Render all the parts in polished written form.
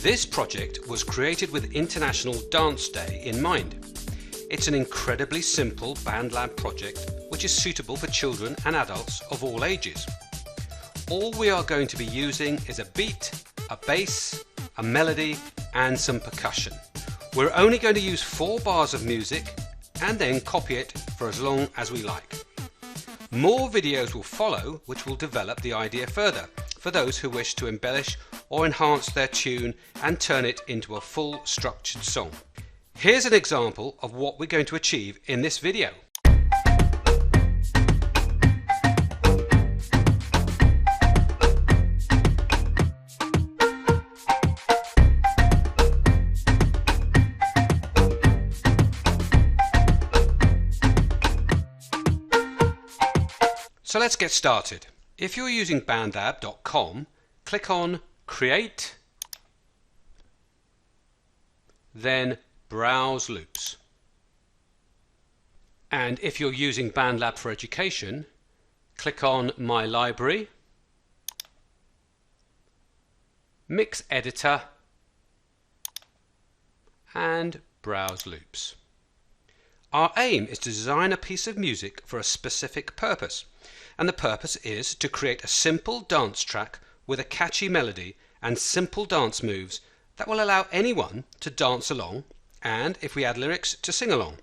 This project was created with International Dance Day in mind. It's an incredibly simple BandLab project which is suitable for children and adults of all ages. All we are going to be using is a beat, a bass, a melody and some percussion. We're only going to use 4 bars of music and then copy it for as long as we like. More videos will follow which will develop the idea further for those who wish to embellish or enhance their tune and turn it into a full structured song. Here's an example of what we're going to achieve in this video. So let's get started. If you're using bandlab.com, click on Create, then Browse Loops. And if you're using BandLab for Education, click on My Library, Mix Editor, and Browse Loops. Our aim is to design a piece of music for a specific purpose, and the purpose is to create a simple dance track with a catchy melody and simple dance moves that will allow anyone to dance along and, if we add lyrics, to sing along.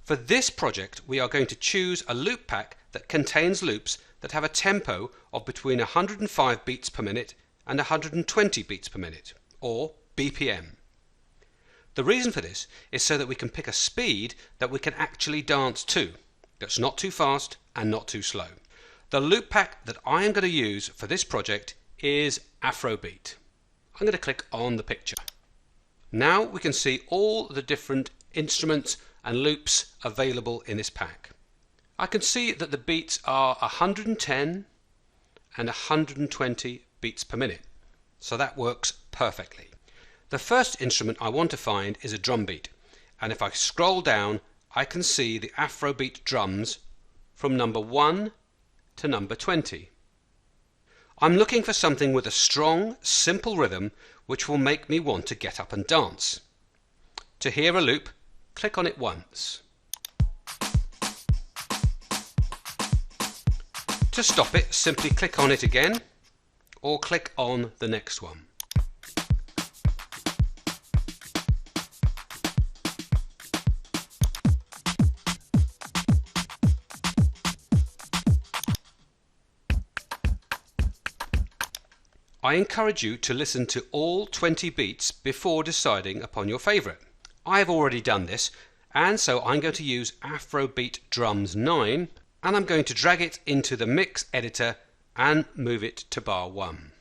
For this project we are going to choose a loop pack that contains loops that have a tempo of between 105 beats per minute and 120 beats per minute, or BPM. The reason for this is so that we can pick a speed that we can actually dance to, that's not too fast and not too slow. The loop pack that I am going to use for this project is Afrobeat. I'm going to click on the picture. Now we can see all the different instruments and loops available in this pack. I can see that the beats are 110 and 120 beats per minute, so that works perfectly. The first instrument I want to find is a drum beat, and if I scroll down I can see the Afrobeat drums from number 1 to number 20. I'm looking for something with a strong, simple rhythm which will make me want to get up and dance. To hear a loop, click on it once. To stop it, simply click on it again, or click on the next one. I encourage you to listen to all 20 beats before deciding upon your favourite. I have already done this, and so I'm going to use Afrobeat Drums 9, and I'm going to drag it into the mix editor and move it to bar 1.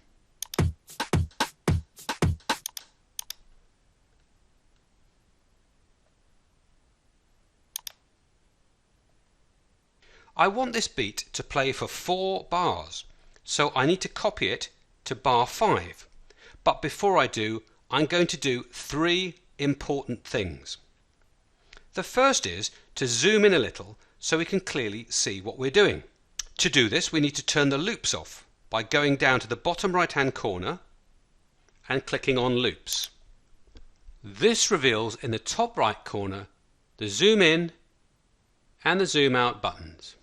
I want this beat to play for 4 bars, so I need to copy it to bar 5. But before I do, I'm going to do 3 important things. The first is to zoom in a little so we can clearly see what we're doing. To do this, we need to turn the loops off by going down to the bottom right hand corner and clicking on Loops. This reveals in the top right corner the zoom in and the zoom out buttons.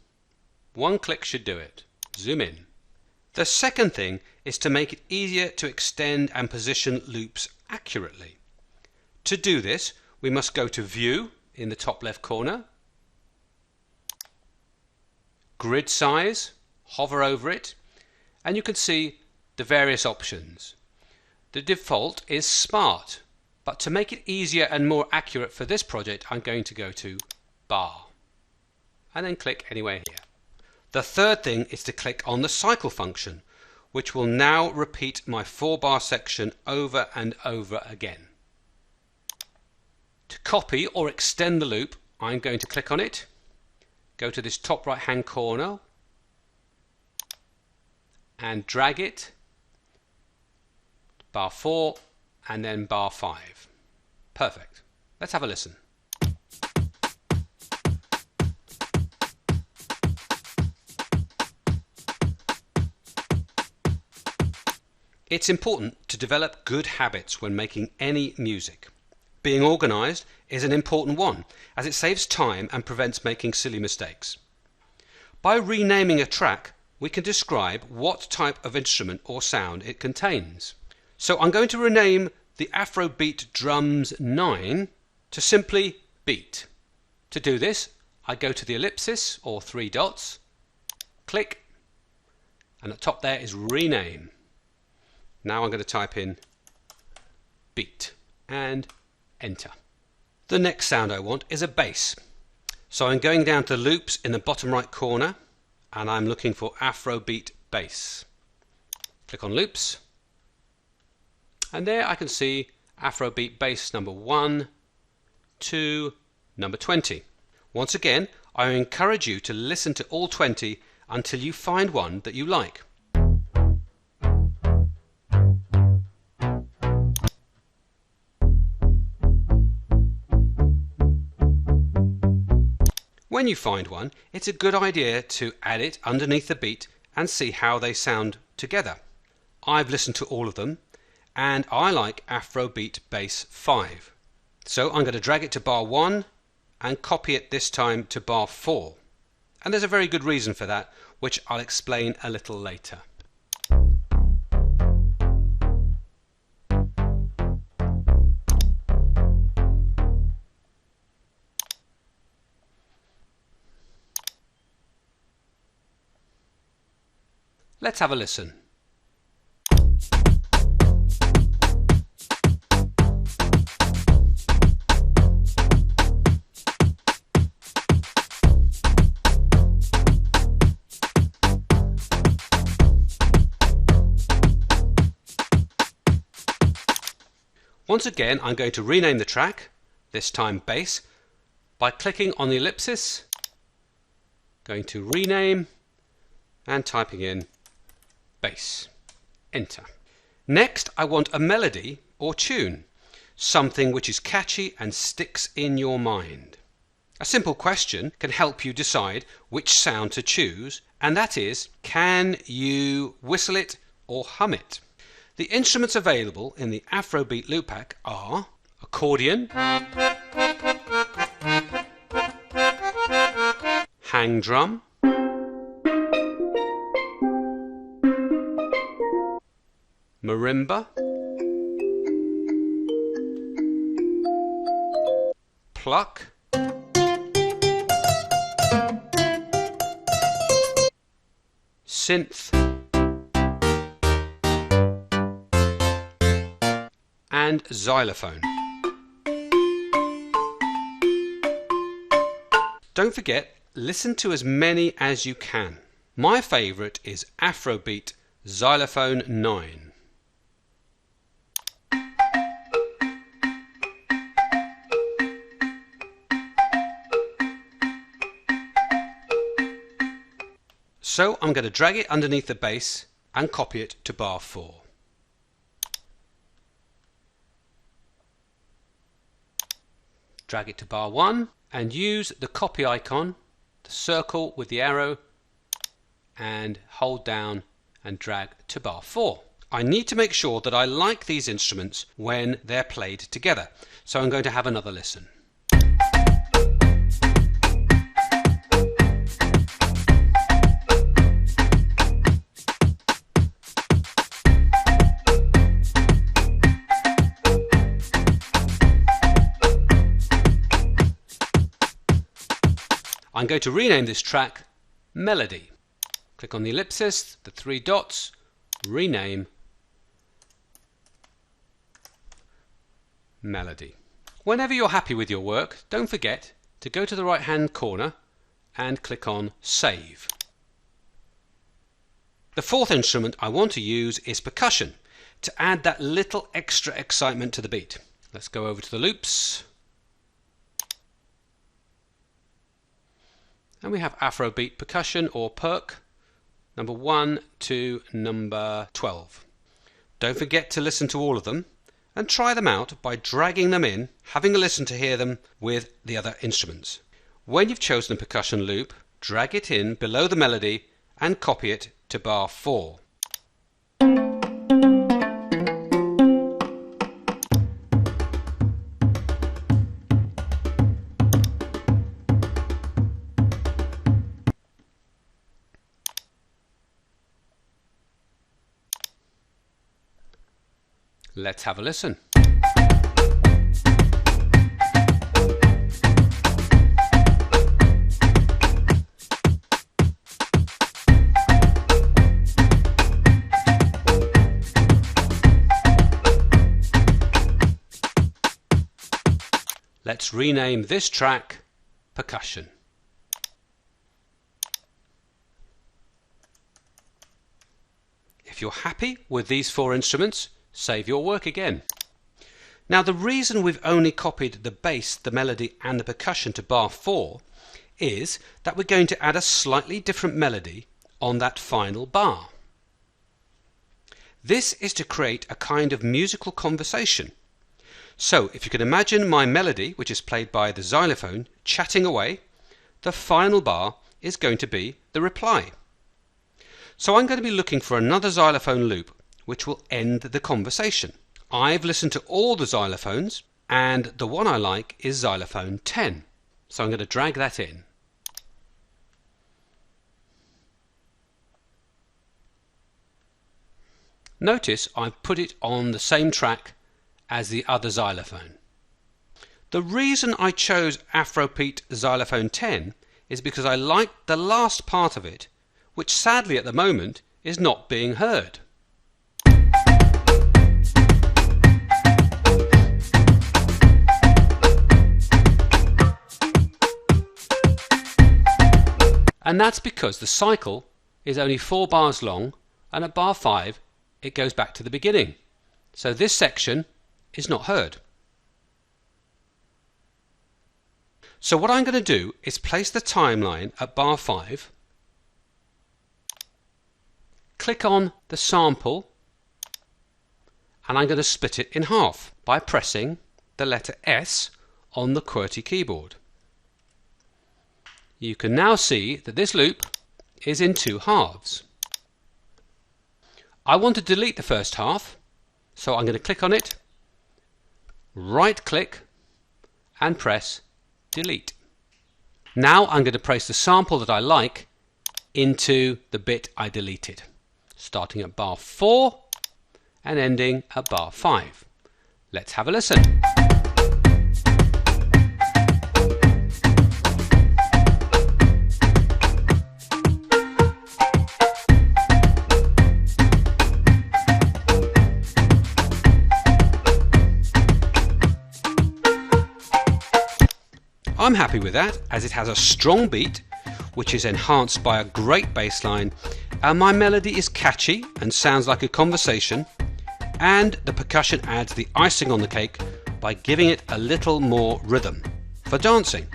One click should do it. Zoom in. The second thing is to make it easier to extend and position loops accurately. To do this, we must go to View in the top left corner, Grid Size, hover over it, and you can see the various options. The default is Smart, but to make it easier and more accurate for this project, I'm going to go to Bar, and then click anywhere here. The third thing is to click on the cycle function, which will now repeat my 4-bar section over and over again. To copy or extend the loop, I'm going to click on it, go to this top right hand corner and drag it, bar 4 and then bar 5. Perfect. Let's have a listen. It's important to develop good habits when making any music. Being organised is an important one, as it saves time and prevents making silly mistakes. By renaming a track, we can describe what type of instrument or sound it contains. So I'm going to rename the Afrobeat Drums 9 to simply Beat. To do this, I go to the ellipsis or three dots, click, and at the top there is Rename. Now I'm going to type in Beat and enter. The next sound I want is a bass. So I'm going down to the loops in the bottom right corner and I'm looking for Afrobeat bass. Click on loops and there I can see Afrobeat bass number 1 to number 20. Once again, I encourage you to listen to all 20 until you find one that you like. When you find one, it's a good idea to add it underneath the beat and see how they sound together. I've listened to all of them and I like Afrobeat bass 5. So I'm going to drag it to bar 1 and copy it this time to bar 4. And there's a very good reason for that, which I'll explain a little later. Let's have a listen. Once again, I'm going to rename the track, this time bass, by clicking on the ellipsis, going to rename and typing in bass. Enter. Next, I want a melody or tune, something which is catchy and sticks in your mind. A simple question can help you decide which sound to choose, and that is, can you whistle it or hum it? The instruments available in the Afrobeat loop pack are accordion, hang drum, marimba, pluck, synth, and xylophone. Don't forget, listen to as many as you can. My favourite is Afrobeat Xylophone 9. So I'm going to drag it underneath the bass and copy it to bar 4. Drag it to bar 1 and use the copy icon, the circle with the arrow, and hold down and drag to bar 4. I need to make sure that I like these instruments when they're played together, so I'm going to have another listen. I'm going to rename this track Melody. Click on the ellipsis, the three dots, rename Melody. Whenever you're happy with your work, don't forget to go to the right hand corner and click on Save. The fourth instrument I want to use is percussion, to add that little extra excitement to the beat. Let's go over to the loops. And we have Afrobeat percussion or perc, number 1 to number 12. Don't forget to listen to all of them and try them out by dragging them in, having a listen to hear them with the other instruments. When you've chosen a percussion loop, drag it in below the melody and copy it to bar 4. Let's have a listen. Let's rename this track Percussion. If you're happy with these 4 instruments, save your work again. Now the reason we've only copied the bass, the melody and the percussion to bar 4 is that we're going to add a slightly different melody on that final bar. This is to create a kind of musical conversation. So if you can imagine my melody, which is played by the xylophone, chatting away, the final bar is going to be the reply. So I'm going to be looking for another xylophone loop which will end the conversation. I've listened to all the xylophones and the one I like is xylophone 10. So I'm going to drag that in. Notice I've put it on the same track as the other xylophone. The reason I chose Afrobeat xylophone 10 is because I liked the last part of it, which sadly at the moment is not being heard. And that's because the cycle is only 4 bars long, and at bar 5 it goes back to the beginning. So this section is not heard. So what I'm going to do is place the timeline at bar 5, click on the sample, and I'm going to split it in half by pressing the letter S on the QWERTY keyboard. You can now see that this loop is in 2 halves. I want to delete the first half, so I'm going to click on it, right click and press delete. Now I'm going to place the sample that I like into the bit I deleted, starting at bar 4 and ending at bar 5. Let's have a listen. I'm happy with that, as it has a strong beat which is enhanced by a great bass line, and my melody is catchy and sounds like a conversation, and the percussion adds the icing on the cake by giving it a little more rhythm for dancing.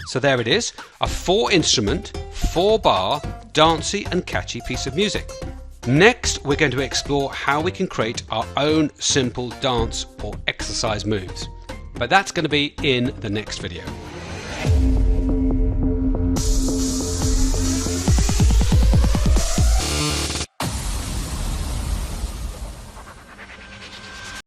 So there it is, a 4-instrument, 4-bar, dancey and catchy piece of music. Next we're going to explore how we can create our own simple dance or exercise moves. But that's going to be in the next video.